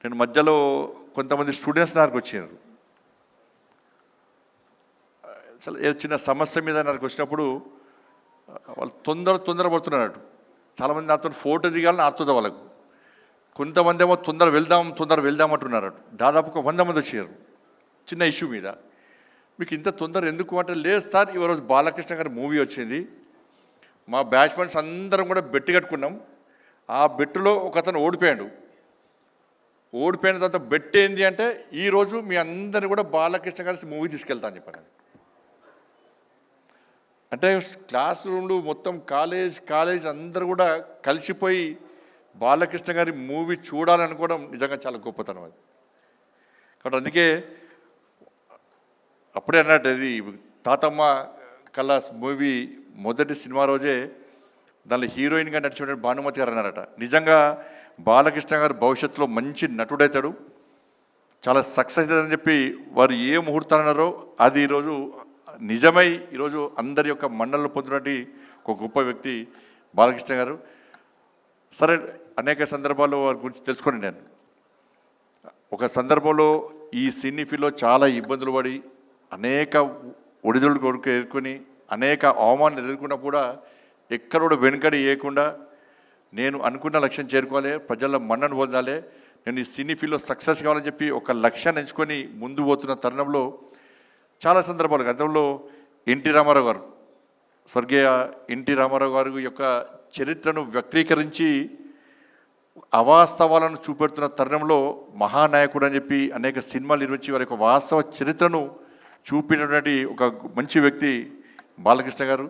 నేను మధ్యలో కొంతమంది స్టూడెంట్స్ దగ్గరకు వచ్చారు. అసలు చిన్న సమస్య మీద నాకు వచ్చినప్పుడు వాళ్ళు తొందర పడుతున్నారు. చాలామంది నాతో ఫోటో దిగాలని ఆడుతుంది వాళ్ళకు. కొంతమంది ఏమో తొందర వెళ్దాం అంటున్నారు. దాదాపు ఒక 100 మంది వచ్చారు చిన్న ఇష్యూ మీద. మీకు ఇంత తొందర ఎందుకు అంటే, లేదు సార్ ఈరోజు బాలకృష్ణ గారి మూవీ వచ్చింది, మా బ్యాచ్మెంట్స్ అందరం కూడా బెట్టు కట్టుకున్నాం, ఆ బెట్టులో ఒక అతను ఓడిపోయిన తర్వాత బెట్ ఏంది అంటే, ఈరోజు మీ అందరిని కూడా బాలకృష్ణ గారి మూవీ తీసుకెళ్తా అని చెప్పాను. అంటే క్లాస్ రూమ్లు మొత్తం కాలేజ్ అందరూ కూడా కలిసిపోయి బాలకృష్ణ గారి మూవీ చూడాలనుకోవడం నిజంగా చాలా గొప్పతనం అది. కాబట్టి అందుకే అప్పుడే అన్నట్టు అది తాతమ్మ కళ మూవీ మొదటి సినిమా రోజే దానిలో హీరోయిన్గా నడిచిన భానుమతి గారు అన్నారట, నిజంగా బాలకృష్ణ గారు భవిష్యత్తులో మంచి నటుడవుతాడు, చాలా సక్సెస్ అవుతుందని చెప్పి వారు ఏ ముహూర్తాలు అన్నారో అది ఈరోజు నిజమై ఈరోజు అందరి యొక్క మన్నలు పొందినటువంటి ఒక గొప్ప వ్యక్తి బాలకృష్ణ గారు. సరే, అనేక సందర్భాల్లో వారి గురించి తెలుసుకొని నేను ఒక సందర్భంలో ఈ సినీ ఫీల్డ్లో చాలా ఇబ్బందులు పడి అనేక ఒడిదుడులు కొడుకు ఎదుర్కొని అనేక అవమానాలు ఎదుర్కొన్నా కూడా ఎక్కడ కూడా వెనుకడి వేయకుండా నేను అనుకున్న లక్ష్యం చేరుకోవాలి, ప్రజల మన్నను పొందాలి, నేను ఈ సినీ ఫీల్డ్లో సక్సెస్ కావాలని చెప్పి ఒక లక్ష్యాన్ని ఎంచుకొని ముందు పోతున్న తరుణంలో చాలా సందర్భాలు గతంలో స్వర్గీయ ఎన్టీ రామారావు గారి యొక్క చరిత్రను వ్యక్తీకరించి అవాస్తవాలను చూపెడుతున్న తరుణంలో మహానాయకుడు అని చెప్పి అనేక సినిమాలు నిర్మించి వారి యొక్క వాస్తవ చరిత్రను చూపినటువంటి ఒక మంచి వ్యక్తి బాలకృష్ణ గారు.